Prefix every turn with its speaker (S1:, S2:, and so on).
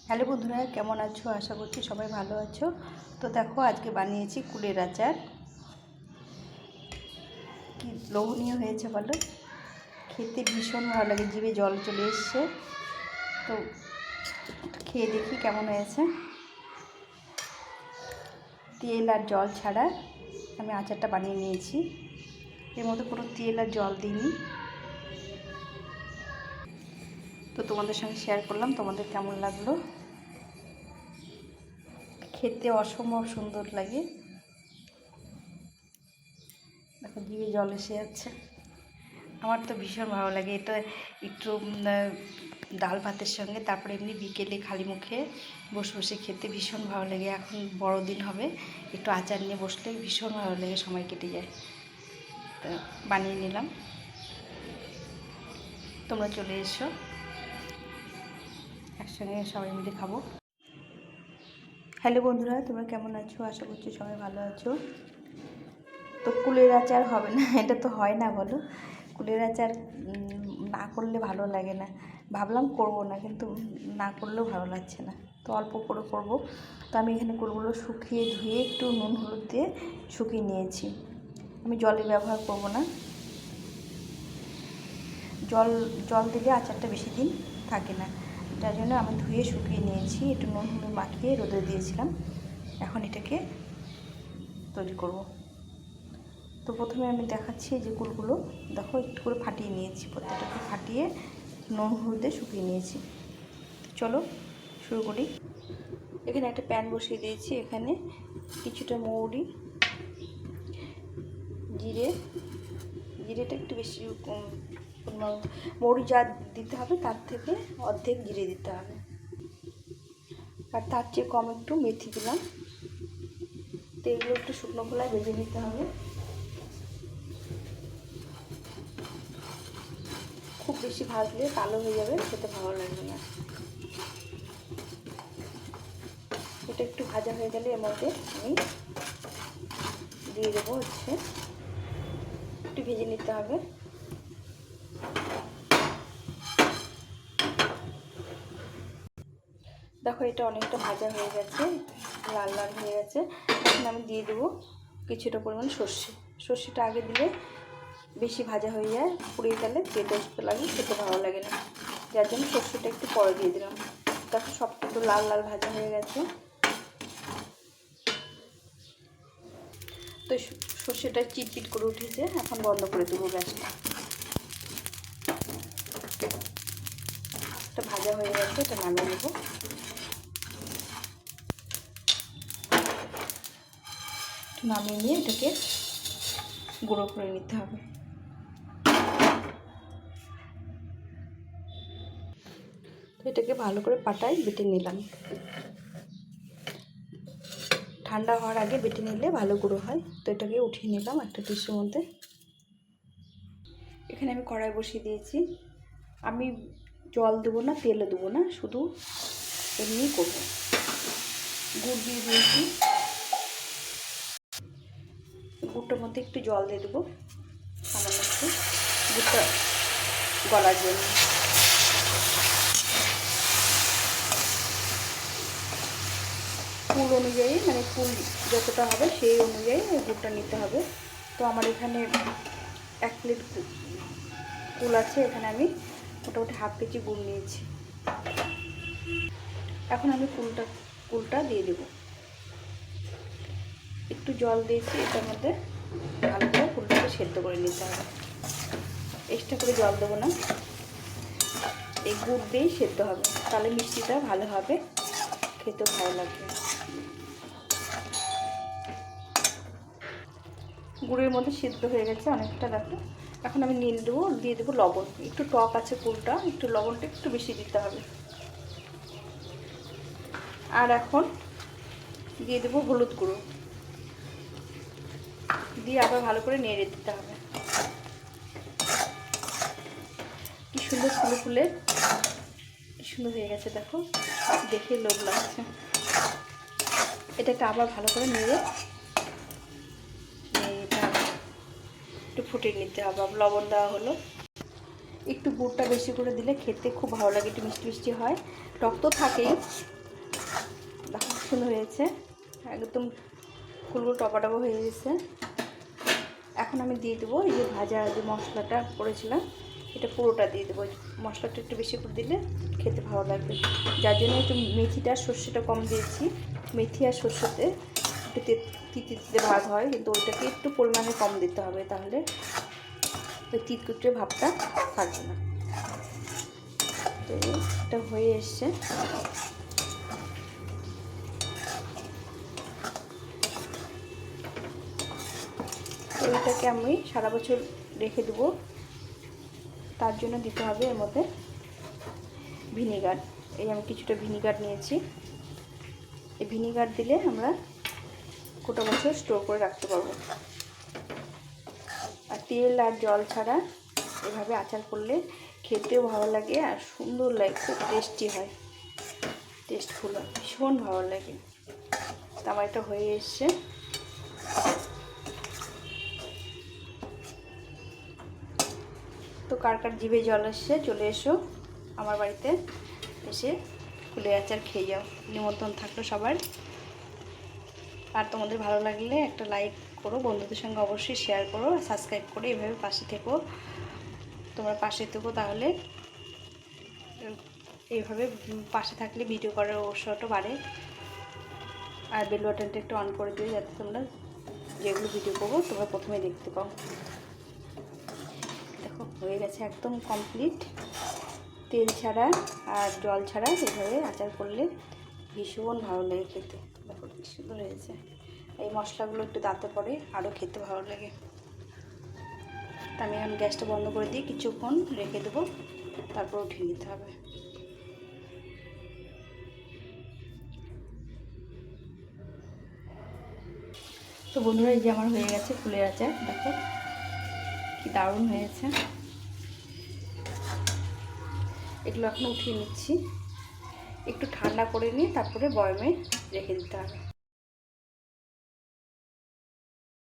S1: Hello বন্ধুরা, কেমন আছো? আশা করছি সবাই ভালো আছো। তো দেখো, আজকে বানিয়েছি কুলের আচার। কি লোভনীয় হয়েছে বলো, খেতে ভীষণ ভালো লাগে, জিভে জল চলে এসছে। তো খেয়ে দেখি কেমন হয়েছে। তেল আর জল ছাড়া আমি আচারটা বানিয়ে নিয়েছি, এর মধ্যে কোনো তেল আর জল দিইনি। তো তোমাদের সঙ্গে শেয়ার করলাম, তোমাদের কেমন লাগলো। খেতে অসম্ভব সুন্দর লাগে। দেখো, জিভে জল এসে যাচ্ছে। আমার তো ভীষণ ভালো লাগে এটা। একটু ডাল ভাতের সঙ্গে, তারপরে এমনি বিকেলে খালি মুখে বসে বসে খেতে ভীষণ ভালো লাগে। এখন বড়দিন হবে, একটু আচার নিয়ে বসলে ভীষণ ভালো লাগে, সময় কেটে যায়। তো বানিয়ে নিলাম, তোমরা চলে এসো, একসঙ্গে সবাই মিলে খাবো। হ্যালো বন্ধুরা, তোমরা কেমন আছো? আশা করছি সবাই ভালো আছো। তো কুলের আচার হবে না, এটা তো হয় না বলো। কুলের আচার না করলে ভালো লাগে না। ভাবলাম করব না, কিন্তু না করলেও ভালো লাগছে না, তো অল্প করে করব। তো আমি এখানে কুলগুলো শুকিয়ে ধুয়ে একটু নুন হলুদ দিয়ে শুকিয়ে নিয়েছি। আমি জলের ব্যবহার করব না। জল জল দিলে আচারটা বেশি দিন থাকে না, তার জন্য আমি ধুয়ে শুকিয়ে নিয়েছি, একটু নুন হলুদ মাখিয়ে রোদে দিয়েছিলাম। এখন এটাকে তৈরি করব। তো প্রথমে আমি দেখাচ্ছি যে কুলগুলো দেখো, একটু করে ফাটিয়ে নিয়েছি, প্রত্যেকটাকে ফাটিয়ে নুন হলুদে শুকিয়ে নিয়েছি। চলো শুরু করি। এখানে একটা প্যান বসিয়ে দিয়েছি, এখানে কিছুটা মৌরি, জিরেটা একটু বেশি, মৌরি যা দিতে হবে তার থেকে অর্ধেক জিরে দিতে হবে, আর তার চেয়ে কম একটু মেথি দিলাম। তো এগুলো একটু শুকনো খোলায় ভেজে নিতে হবে। খুব বেশি ভাজলে কালো হয়ে যাবে, খেতে ভালো লাগবে না। এটা একটু ভাজা হয়ে গেলে এর মধ্যে আমি দিয়ে দেবো একটু ভেজে নিতে হবে। দেখো, এটা অনেকটা ভাজা হয়ে গেছে, লাল লাল হয়ে গেছে। এখন আমি দিয়ে দেবো কিছুটা পরিমাণ সর্ষেটা আগে দিলে বেশি ভাজা হয়ে যায়, পুড়িয়ে গেলে তেতো লাগে, খেতে ভালো লাগে না, যার জন্য সর্ষেটা একটু পরে দিয়ে দিলাম। দেখো, সব একটু লাল লাল ভাজা হয়ে গেছে। তো সর্ষেটা চিটচিট করে উঠেছে, এখন বন্ধ করে দেবো গ্যাসটা। এটা ভাজা হয়ে গেছে, এটা নামিয়ে নেবো। নামিয়ে নিয়ে এটাকে গুঁড়ো করে নিতে হবে। তো এটাকে ভালো করে পাটায় বেটে নিলাম। ঠান্ডা হওয়ার আগে বেটে নিলে ভালো গুঁড়ো হয়। তো এটাকে উঠিয়ে নিলাম একটা ডিশের মধ্যে। এখানে আমি কড়াই বসিয়ে দিয়েছি। আমি জল দেবো না, তেলও দেবো না, শুধু এমনি করবো। গুড় দিয়ে দিয়েছি, গুড়টার মধ্যে একটু জল দিয়ে দেবো সামান্য একটু, গুড়টা গলার জন্য। ফুল অনুযায়ী, মানে ফুল যতটা হবে সেই অনুযায়ী গুড়টা নিতে হবে। তো আমার এখানে 1 প্লেট কুল আছে, এখানে আমি মোটামুটি হাফ কেজি গুড় নিয়েছি। এখন আমি কুলটা দিয়ে দেব। একটু জল দিয়েছি, এটার মধ্যে ভালো করে কুলটাকে সেদ্ধ করে নিতে হবে। এক্সট্রা করে জল দেবো না, এই গুড় দিয়েই সেদ্ধ হবে, তাহলে মিষ্টিটা ভালো হবে, খেতেও ভালো লাগবে। গুড়ের মধ্যে সিদ্ধ হয়ে গেছে অনেকটা। দেখো, এখন আমি দিয়ে দেবো লবণ। একটু টক আছে কুলটা, একটু লবণটা একটু বেশি দিতে হবে। আর এখন দিয়ে দেবো হলুদ গুঁড়ো, দিয়ে আবার ভালো করে নেড়ে দিতে হবে। কি সুন্দর ফুলে ফুলে কি সুন্দর হয়ে গেছে, দেখো, দেখে লোভ লাগছে। এটাকে আবার ভালো করে নেড়ে একটু ফুটিয়ে নিতে হবে। লবণ দেওয়া হলো, একটু গুড়টা বেশি করে দিলে খেতে খুব ভালো লাগে, একটু মিষ্টি মিষ্টি হয়। টক তো থাকেই, সুন্দর হয়েছে, একদম ফুলগুলো টপাটপা হয়ে গেছে। এখন আমি দিয়ে দেবো এই যে ভাজা যে মশলাটা করেছিলাম, এটা পুরোটা দিয়ে দেবো। মশলাটা একটু বেশি করে দিলে খেতে ভালো লাগবে, যার জন্য একটু মেথিটা সর্ষেটা কম দিয়েছি। মেথি আর সর্ষেতে একটু তিতে ভাত হয়, কিন্তু ওইটাকে একটু পরিমাণে কম দিতে হবে, তাহলে ওই তিতকুটে ভাবটা থাকবে না। তো এটা হয়ে এসছে। তো এটাকে আমি সারা বছর রেখে দেবো, তার জন্য দিতে হবে এর মধ্যে ভিনিগার। এই আমি কিছুটা ভিনিগার নিয়েছি। এই ভিনিগার দিলে আমরা গোটা বছর স্টোর করে রাখতে পারবো। আর তেল আর জল ছাড়া এভাবে আচার করলে খেতেও ভালো লাগে আর সুন্দর লাগে, খুব টেস্টি হয়, টেস্টফুল হয়, ভীষণ ভালো লাগে। তো আমার এটা হয়ে এসছে। তো কার কার জিভে জল আসছে চলে এসো আমার বাড়িতে, এসে ফুলের আচার খেয়ে যাও, নিমন্ত্রণ থাকলো সবার। আর তোমাদের ভালো লাগলে একটা লাইক করো, বন্ধুদের সঙ্গে অবশ্যই শেয়ার করো, সাবস্ক্রাইব করে এভাবে পাশে থেকো, তোমরা পাশে থেকো, তাহলে এইভাবে পাশে থাকলে ভিডিও করার উৎসাহটা বাড়ে। আর বেল বাটনটা একটু অন করে দিও, যাতে তোমরা যেগুলো ভিডিও করবো তোমরা প্রথমে দেখতে পাও। দেখো হয়ে গেছে একদম কমপ্লিট, তেল ছাড়া আর জল ছাড়া এভাবে আচার করলে ভীষণ ভালো লাগে খেতে। দেখো কি সুন্দর হয়েছে। এই মশলাগুলো একটু দাঁতে পড়ে আরও খেতে ভালো লাগে। তা আমি এখন গ্যাসটা বন্ধ করে দিয়ে কিছুক্ষণ রেখে দেবো, তারপর উঠিয়ে নিতে হবে। তো বন্ধুরা, এই যে আমার হয়ে গেছে ফুলের আচার, দেখো কি দারুণ হয়েছে। এগুলো এখন উঠিয়ে নিচ্ছি, একটু ঠান্ডা করে নিয়ে তারপরে বয়মে রেখে দিতে হবে।